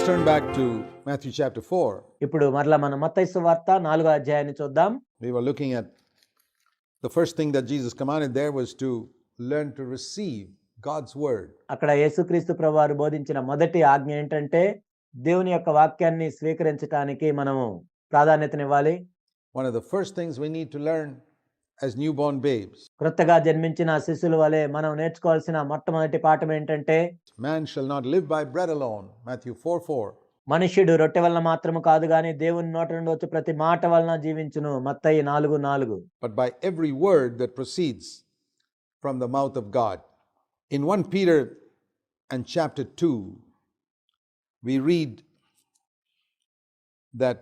Let's turn back to Matthew chapter 4. ఇప్పుడు మరలా మనం మత్తయి సువార్త 4వ అధ్యాయాన్ని చూద్దాం. We were looking at the first thing that Jesus commanded there was to learn to receive God's word. అక్కడ యేసుక్రీస్తు ప్రభువారు బోధించిన మొదటి ఆజ్ఞ ఏంటంటే దేవుని యొక్క వాక్యాన్ని స్వీకరించడానికి మనము ప్రాధాన్యతనివ్వాలి. One of the first things we need to learn as newborn babes. క్రొత్తగా జన్మించిన శిశువుల వలె మనం నేర్చుకోవాల్సిన మొట్టమొదటి పాఠం ఏంటంటే Man shall not live by bread alone. Matthew 4:4. మనుష్యుడు రొట్టె వలన మాత్రము కాదు గాని దేవుని నోట నుండి వచ్చే ప్రతి మాట వలన జీవించును. మత్తయి 4:4. But by every word that proceeds from the mouth of God. In 1 Peter and chapter 2, we read that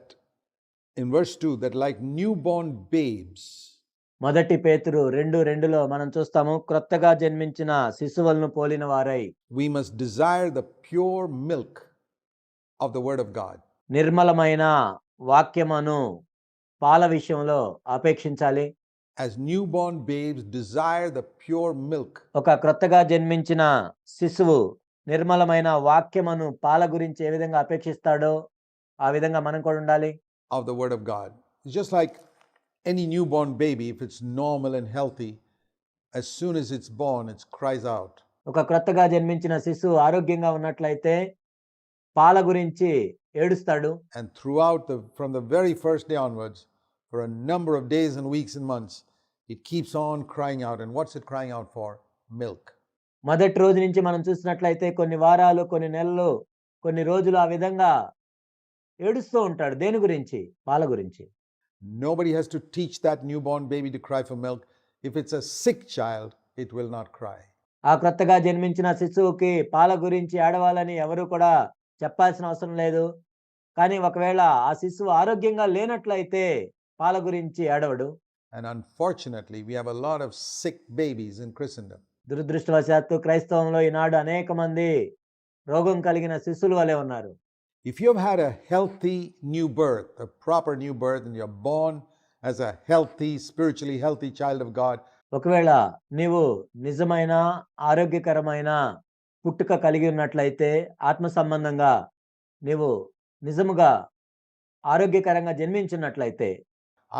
in verse 2 that like newborn babes, మొదటి పేతురు 2:2లో మనం చూస్తాము, క్రొత్తగా జన్మించిన శిశువులను పోలిన వారై we must desire the pure milk of the word of God. నిర్మలమైన వాక్యమును పాల విషయంలో అపేక్షించాలి. As newborn babes desire the pure milk. ఒక క్రొత్తగా జన్మించిన శిశువు నిర్మలమైన వాక్యమును పాల గురించి ఏ విధంగా అపేక్షిస్తాడో ఆ విధంగా మనం కూడా ఉండాలి. Of the word of God. It's just like any newborn baby, if it's normal and healthy, as soon as it's born, it cries out. ఒక క్రొత్తగా జన్మించిన శిశువు ఆరోగ్యంగా ఉన్నట్లయితే పాల గురించి ఏడుస్తాడు. And throughout from the very first day onwards, for a number of days and weeks and months, it keeps on crying out. And what's it crying out for? Milk. మొదటి రోజు నుంచి మనం చూసినట్లయితే కొన్ని వారాలు, కొన్ని నెలలు, కొన్ని రోజులు ఆ విధంగా ఏడుస్తూ ఉంటాడు. దేని గురించి? పాల గురించి. Nobody has to teach that newborn baby to cry for milk. If it's a sick child, it will not cry. ఆ క్రొత్తగా జన్మించిన శిశువుకి పాల గురించి ఏడవాలని ఎవరు కూడా చెప్పాల్సిన అవసరం లేదు. కానీ ఒకవేళ ఆ శిశువు ఆరోగ్యంగా లేనట్లయితే పాల గురించి ఏడవడు. And unfortunately, we have a lot of sick babies in Christendom. దురదృష్టవశాత్తు క్రైస్తవంలో ఈనాడు అనేక మంది రోగం కలిగిన శిశువుల వలె ఉన్నారు. If you have had a healthy new birth, a proper new birth, and you're born as a healthy, spiritually healthy child of God, ఒకవేళ నీవు నిజమైన ఆరోగ్యకరమైన పుట్టుక కలిగి ఉన్నట్లయితే, ఆత్మ సంబంధంగా నీవు నిజముగా ఆరోగ్యకరంగా జన్మించున్నట్లయితే,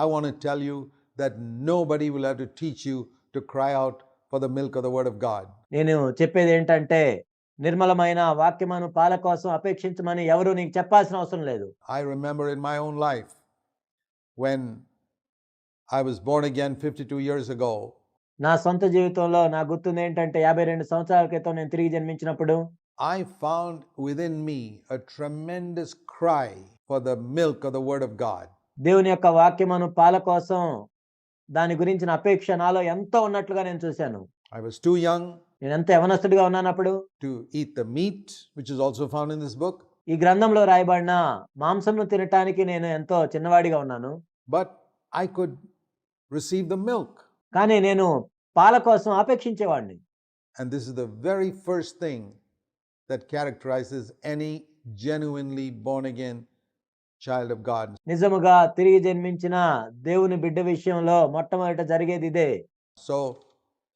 I want to tell you that nobody will have to teach you to cry out for the milk of the word of God. నేను చెప్పేది ఏంటంటే నిర్మలమైన వాక్యమును పాల కోసం అపేక్షించమని ఎవరు నీకు చెప్పాల్సిన అవసరం లేదు. I remember in my own life when I was born again 52 years ago. నా సొంత జీవితంలో నా గుర్తుంది ఏంటంటే 52 సంవత్సరాల క్రితం నేను తిరిగి జన్మించినప్పుడు I found within me a tremendous cry for the milk of the word of God. దేవుని యొక్క వాక్యమును పాల కోసం దాని గురించిన అపేక్ష నాలో ఎంతో ఉన్నట్లుగా నేను చూశాను. I was too young నేను ఎంత యవనస్తుడిగా ఉన్నానప్పుడు to eat the meat which is also found in this book. ఈ గ్రంథంలో రాయబడిన మాంసంను తినటానికి నేను ఎంతో చిన్నవాడిగా ఉన్నాను. But I could receive the milk. కానీ నేను పాల కోసం అపేక్షించేవాడిని. And this is the very first thing that characterizes any genuinely born again child of God. నిజముగా తిరిగి జన్మించిన దేవుని బిడ్డ విషయంలో మొట్టమొదట జరిగేది ఇదే. So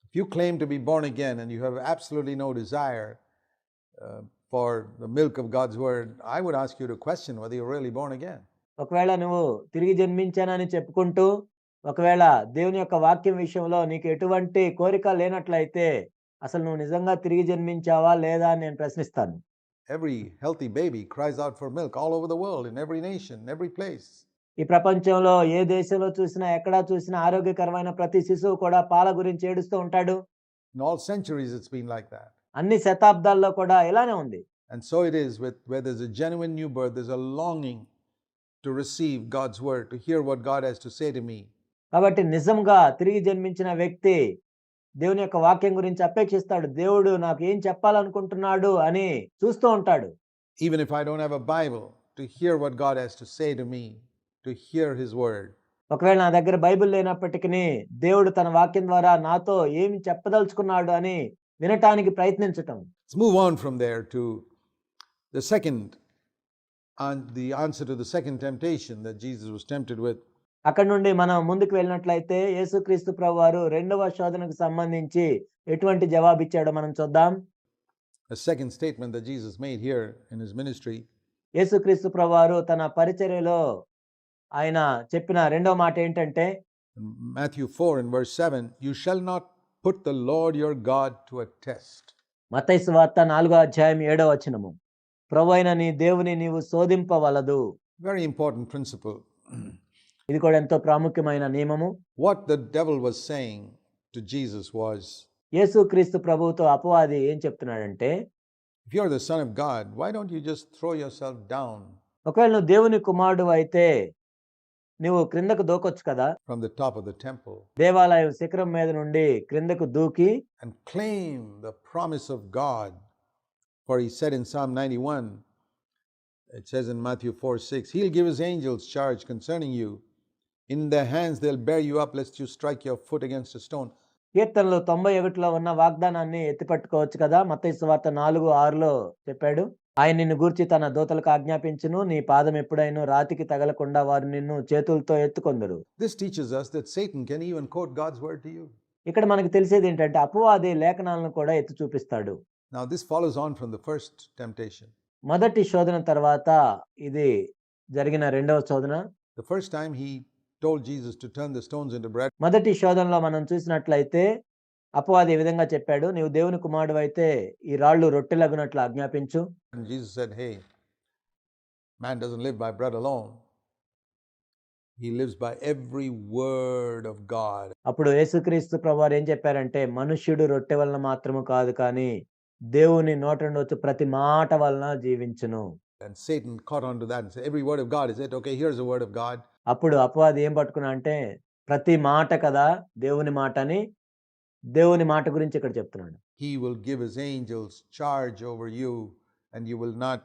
if you claim to be born again and you have absolutely no desire for the milk of God's word, I would ask you to question whether you're really born again. ఒకవేళ నువ్వు తిరిగి జన్మించానని చెప్పుకుంటూ ఒకవేళ దేవుని యొక్క వాక్యం విషయంలో నీకు ఎటువంటి కోరిక లేనట్లయితే అసలు నువ్వు నిజంగా తిరిగి జన్మించావా లేదా అని నేను ప్రశ్నిస్తాను. Every healthy baby cries out for milk all over the world, in every nation, in every place. ఈ ప్రపంచంలో ఏ దేశంలో చూసినా ఎక్కడా చూసినా ఆరోగ్యకరమైన ప్రతి శిశువు కూడా పాల గురించి ఏడుస్తూ ఉంటాడు. In all centuries it's been like that. అన్ని శతాబ్దాల్లో కూడా ఇలానే ఉంది. And so it is with where there's a genuine new birth, there's a longing to receive God's word, to hear what God has to say to me. కాబట్టి నిజంగా తిరిగి జన్మించిన వ్యక్తి దేవుని యొక్క వాక్యం గురించి అపేక్షిస్తాడు. దేవుడు నాకు ఏం చెప్పాలనుకుంటున్నాడు అని చూస్తూ ఉంటాడు. Even if I don't have a Bible, to hear what God has to say to me, to hear his word. ఒకవేళ నా దగ్గర బైబిల్ లేనప్పటికీ దేవుడు తన వాక్యం ద్వారా నాతో ఏమి చెప్పదలుచుకున్నాడు అని వినటానికి ప్రయత్నించటం. Let's move on from there to the answer to the second temptation that Jesus was tempted with. అక్కడ నుండి మనం ముందుకు వెళ్ళినట్లయితే యేసుక్రీస్తు ప్రభువారు రెండవ శోధనకు సంబంధించి ఎటువంటి జవాబు ఇచ్చాడో మనం చూద్దాం. A second statement that Jesus made here in his ministry. యేసుక్రీస్తు ప్రభువారు తన పరిచర్యలో ఆయన చెప్పిన రెండో మాట ఏంటంటే In Matthew 4 and verse 7, you shall not put the Lord your God to a test. మత్తయి సువార్త 4వ అధ్యాయం 7వ వచనము. ప్రభువైన నీ దేవుని నీవు శోధింపవలదు. Very important principle. ఇది కూడా ఎంతో ప్రాముఖ్యమైన నియమము. What the devil was saying to Jesus was, యేసుక్రీస్తు ప్రభువుతో అపవాది ఏం చెప్తున్నాడంటే, if you're the Son of God, why don't you just throw yourself down ఒకవేళ నువ్వు దేవుని కుమారుడు అయితే నువ్వు క్రిందకు దూకొచ్చు కదా, from the top of the temple దేవాలయం శిఖరం మీద నుండి క్రిందకు దూకి and claim the promise of God? For he said in Psalm 91, it says in Matthew 4:6, he'll give his angels charge concerning you. In their hands they'll bear you up lest you strike your foot against a stone. కీర్తనలు 91లో ఉన్న వాగ్దానాన్ని ఎత్తిపట్టుకోవచ్చు కదా. మత్తయి సువార్త 4:6లో చెప్పాడు, ఆయన నిన్ను గూర్చి తన దూతలకు ఆజ్ఞాపించును, నీ పాదం ఎప్పుడైనా రాతికి తగలకుండా వారు నిన్ను చేతులతో ఎత్తుకొందురు. This teaches us that Satan can even quote God's word to you. ఇక్కడ మనకు తెలిసేది ఏంటంటే అపవాది లేఖనాలను కూడా ఎత్తి చూపిస్తాడు. Now this follows on from the first temptation. మొదటి శోధన తర్వాత ఇది జరిగిన రెండవ శోధన. The first time he told Jesus to turn the stones into bread. మొదటి శోధనలో మనం చూసినట్లయితే అపవాది ఈ విధంగా చెప్పాడు, నీవు దేవుని కుమారుడు అయితే ఈ రాళ్ళు రొట్టెలగునట్లు ఆజ్ఞాపించు. And Jesus said, hey, man doesn't live by bread alone. He lives by every word of God. అప్పుడు యేసుక్రీస్తు ప్రభువారు ఏం చెప్పారంటే, మనుష్యుడు రొట్టె వలన మాత్రము కాదు కానీ దేవుని నోట నుండి వచ్చే ప్రతి మాట వలన జీవించును. And Satan caught on to that and said, every word of God, is it? Okay, here's the word of God. అప్పుడు అపవాది ఏం పట్టుకున్నా అంటే, ప్రతి మాట కదా దేవుని మాట అని, దేవుని మాట గురించి ఇక్కడ చెప్తున్నాడు. He will give his angels charge over you and you will not,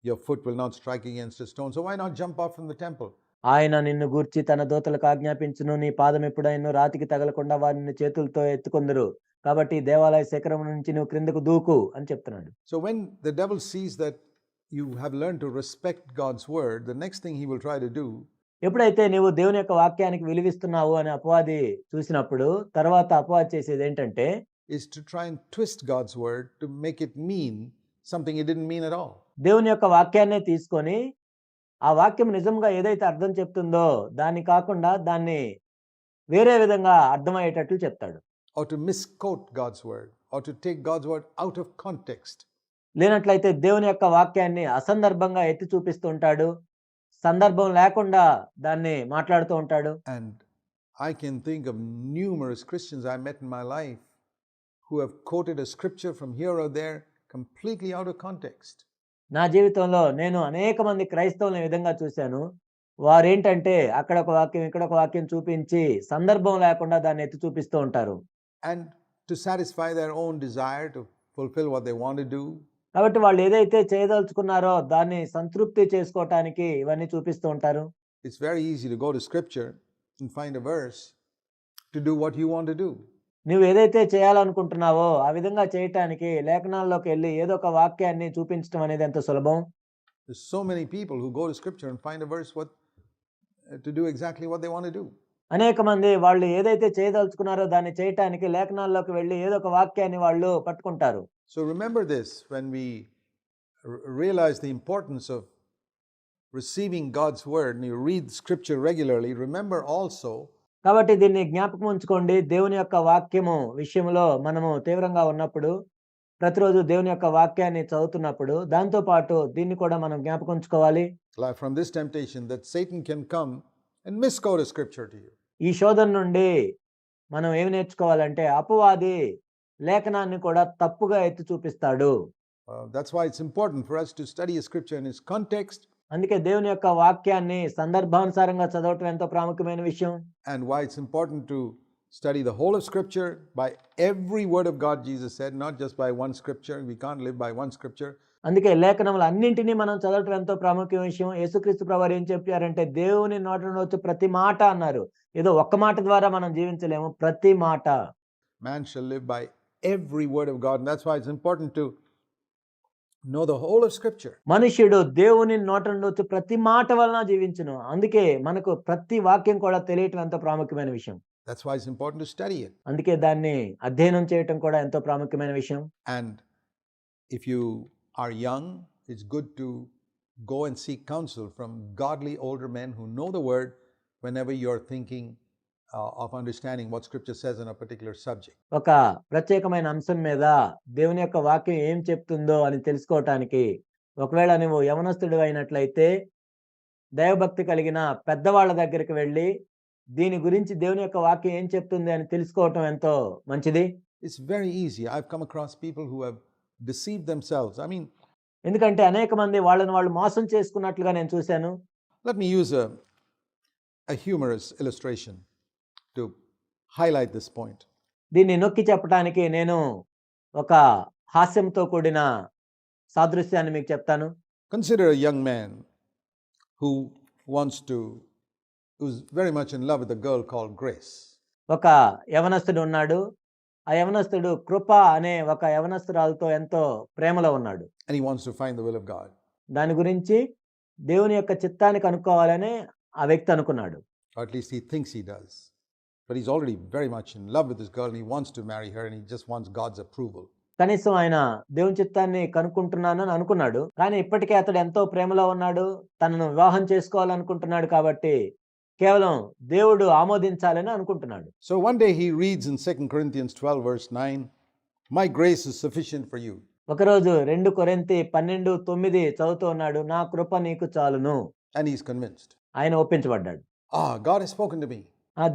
your foot will not strike against a stone. So why not jump off from the temple? ఆయన నిన్ను గూర్చి తన దూతలకు ఆజ్ఞాపించును, నీ పాదం ఎప్పుడైనా రాతికి తగలకుండా వారిని చేతులతో ఎత్తుకొందురు, కాబట్టి దేవాలయ శిఖరం నుంచి నువ్వు క్రిందకు దూకు అని చెప్తున్నాడు. So when the devil sees that you have learned to respect God's word, the next thing he will try to do ఎప్పుడైతే నీవు దేవుని యొక్క వాక్యానికి విలువిస్తున్నావు అని అపవాది చూసినప్పుడు తర్వాత అపవాది చేసేది ఏంటంటే, is to try and twist God's word to make it mean something it didn't mean at all. దేవుని యొక్క వాక్యాన్నే తీసుకొని ఆ వాక్యం నిజంగా ఏదైతే అర్థం చెప్తుందో దాన్ని కాకుండా దాన్ని వేరే విధంగా అర్థమయ్యేటట్లు చెప్తాడు. Or to misquote God's word, or to take God's word out of context. లేనట్లయితే దేవుని యొక్క వాక్యాన్ని అసందర్భంగా ఎత్తి చూపిస్తూ ఉంటాడు, సందర్భం లేకుండా దాన్ని మాట్లాడుతూ ఉంటాడు. And I can think of numerous Christians I met in my life who have quoted a scripture from here or there completely out of context. నా జీవితంలో నేను అనేక మంది క్రైస్తవులను ఈ విధంగా చూశాను. వారేంటంటే అక్కడ ఒక వాక్యం ఇక్కడ ఒక వాక్యం చూపించి సందర్భం లేకుండా దాన్ని ఎత్తి చూపిస్తూ ఉంటారు. And to satisfy their own desire to fulfill what they want to do, కాబట్టి వాళ్ళు ఏదైతే చేయదలుచుకున్నారో దాన్ని సంతృప్తి చేసుకోవటానికి ఇవన్నీ చూపిస్తూ ఉంటారు. it's very easy to go to scripture and find a verse to do what you want to do. నువ్వు ఏదైతే చేయాలనుకుంటున్నావో ఆ విధంగా చేయటానికి లేఖనాల్లోకి వెళ్ళి ఏదో ఒక వాక్యాన్ని చూపించడం అనేది ఎంత సులభం. There's so many people who go to scripture and find a verse to do exactly what they want to do. అనేక మంది వాళ్ళు ఏదైతే చేయదలుచుకున్నారో దాన్ని చేయటానికి లేఖనాల్లోకి వెళ్ళి ఏదో ఒక వాక్యాన్ని వాళ్ళు పట్టుకుంటారు. So remember this when we realize the importance of receiving God's word and you read scripture regularly, remember also కాబట్టి దీన్ని జ్ఞాపకం ఉంచుకోండి. దేవుని యొక్క వాక్యము విషయంలో మనము తీవ్రంగా ఉన్నప్పుడు, ప్రతిరోజు దేవుని యొక్క వాక్యాన్ని చదువుతున్నప్పుడు దాంతో పాటు దీన్ని కూడా మనం జ్ఞాపకం ఉంచుకోవాలి. like from this temptation that Satan can come and misquote a scripture to you. ఈ శోధన నుండి మనం ఏమి నేర్చుకోవాలంటే అపవాది లేఖనాన్ని కూడా తప్పుగా ఎత్తి చూపిస్తాడు. That's why it's important for us to study a scripture in its context. అందుకే దేవుని యొక్క వాక్యాన్ని సందర్భానుసారంగా చదవటం ఎంతో ప్రాముఖ్యమైన విషయం. And why it's important to study the whole of scripture by every word of God, Jesus said, not just by one scripture. We can't live by one scripture. అందుకే లేఖనములు అన్నింటినీ మనం చదవటం ఎంతో ప్రాముఖ్యమైన విషయం. యేసుక్రీస్తు ప్రభువారు ఏం చెప్పారంటే దేవుని నోట నుండి వచ్చే ప్రతి మాట అన్నారు. ఏదో ఒక్క మాట ద్వారా మనం జీవించలేము, ప్రతి మాట. Man shall live by every word of God. And that's why it's important to know the whole of scripture. మనుష్యుడు దేవుని నోట నుండి వచ్చే ప్రతి మాట వలన జీవించును. అందుకే మనకు ప్రతి వాక్యం కూడా తెలియటం ఎంతో ప్రాముఖ్యమైన విషయం. That's why it's important to study it. అందుకే దాన్ని అధ్యయనం చేయటం కూడా ఎంతో ప్రాముఖ్యమైన విషయం. And if you are young, it's good to go and seek counsel from godly older men who know the word whenever you're thinking of understanding what scripture says on a particular subject. ఒక ప్రత్యేకమైన అంశం మీద దేవుని యొక్క వాక్యం ఏం చెప్తుందో అని తెలుసుకోవటానికి ఒకవేళ నువ్వు యవనస్తుడు అయినట్లయితే దైవభక్తి కలిగిన పెద్దవాళ్ళ దగ్గరికి వెళ్ళి దీని గురించి దేవుని యొక్క వాక్యం ఏం చెప్తుంది అని తెలుసుకోవటం ఎంతో మంచిది. It's very easy. I've come across people who have deceived themselves. I mean, ఎందుకంటే అనేక మంది వాళ్ళని వాళ్ళు మోసం చేసుకున్నట్లుగా నేను చూశాను. let me use a humorous illustration to highlight this point. దీన్ని నొక్కి చెప్పడానికి నేను ఒక హాస్యంతో కూడిన సాదృశ్యాన్ని మీకు చెప్తాను. Consider a young man who's very much in love with a girl called Grace. ఒక యవనస్తుడు ఉన్నాడు. ఆ యవనస్తుడు కృప అనే ఒక యవనస్తురాలతో ఎంతో ప్రేమలో ఉన్నాడు. And he wants to find the will of God. దాని గురించి దేవుని యొక్క చిత్తాన్ని కనుక్కోవాలని ఆ వ్యక్తి అనుకున్నాడు. Or at least he thinks he does. But he's already very much in love with this girl and he wants to marry her and he just wants God's approval. కనీసం ఆయన దేవుని చిత్తాన్ని కనుక్కుంటున్నాను అని అనుకున్నాడు. కానీ ఇప్పటికే అతడు ఎంతో ప్రేమలో ఉన్నాడు. తనను వివాహం చేసుకోవాలనుకుంటున్నాడు కాబట్టి కేవలం దేవుడు ఆమోదించాలని అనుకుంటున్నాడు. So one day he reads in 2 Corinthians 12 verse 9, "My grace is sufficient for you." ఒకరోజు 2 కొరింథీ 12:9 చదువుతూ ఉన్నాడు. నా కృప నీకు చాలును. And he's convinced. ఆయన ఒప్పించబడ్డాడు. God has spoken to me.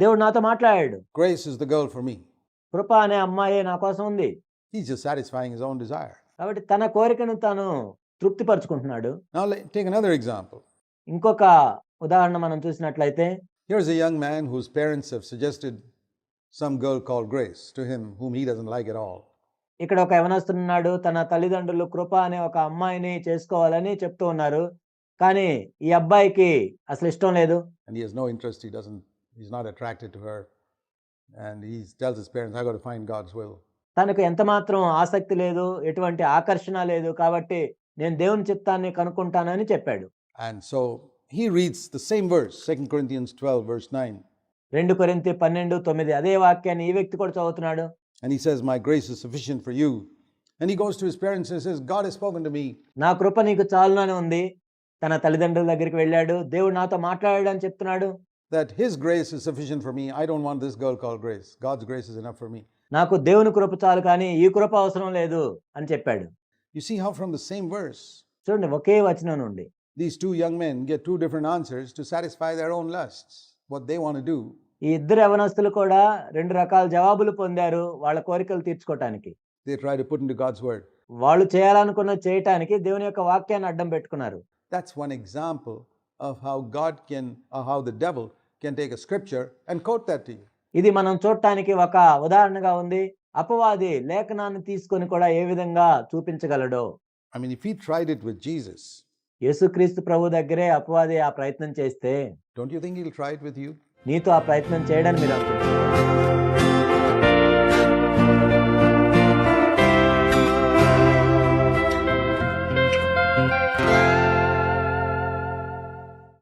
దేవుడు నాతో మాట్లాడాడు. Grace is the girl for me. కృప అనే అమ్మాయే నా కోసం ఉంది. He's just satisfying his own desire. కాబట్టి తన కోరికను తాను తృప్తిపరుచుకుంటున్నాడు. Now take another example. ఇంకొక ఉదాహరణ మనం చూసినట్లయితే Here's a young man whose parents have suggested some girl called Grace to him whom he doesn't like at all. ఇక్కడ ఒక యవనస్తుడు ఉన్నాడు. తన తల్లిదండ్రులు కృప అనే ఒక అమ్మాయిని చేసుకోవాలని చెప్తూ ఉన్నారు. కానీ ఈ అబ్బాయికి అసలు ఇష్టం లేదు. And he has no interest. He's not attracted to her. And he tells his parents, "I got to find God's will." తనకు ఎంత మాత్రం ఆసక్తి లేదు, ఎటువంటి ఆకర్షణ లేదు. కాబట్టి నేను దేవుని చిత్తాన్ని కనుక్కుంటానని చెప్పాడు. And so he reads the same verse, 2 Corinthians 12 verse 9. 2 కొరింథీ 12:9 అదే వాక్యాన్ని ఈ వ్యక్తి కూడా చదువుతున్నాడు. And he says, "My grace is sufficient for you." And he goes to his parents and says, "God has spoken to me." నా కృప నీకు చాలును అని ఉంది. తన తల్లిదండ్రుల దగ్గరికి వెళ్ళాడు. దేవుడు నాతో మాట్లాడాడు అని చెప్తున్నాడు. That his grace is sufficient for me. I don't want this girl called Grace. God's grace is enough for me. నాకు దేవుని కృప చాలు కానీ ఈ కృప అవసరం లేదు అని చెప్పాడు. You see how from the same verse, చూడండి, ఒకే వచనం నుండి these two young men get two different answers to satisfy their own lusts, what they want to do. ఈ ఇద్దరు యవనస్తులు కూడా 2 రకాల జవాబులు పొందారు వాళ్ళ కోరికలు తీర్చుకోవటానికి. They try to put into God's word. వాళ్ళు చేయాలనుకున్నది చేయటానికి దేవుని యొక్క వాక్యాన్ని అడ్డం పెట్టుకున్నారు. That's one example of how how the devil can take a scripture and quote that to you. ఇది మనం చూడటానికి ఒక ఉదాహరణగా ఉంది. అపవాది లేఖనాన్ని తీసుకొని కూడా ఏ విధంగా చూపించగలడో. I mean, if he tried it with Jesus, యేసుక్రీస్తు ప్రభు దగ్గరే అపవాది ఆ ప్రయత్నం చేస్తే don't you think he'll try it with you? నీతో ఆ ప్రయత్నం చేయడానికి మీరు అనుకుంటున్నారు?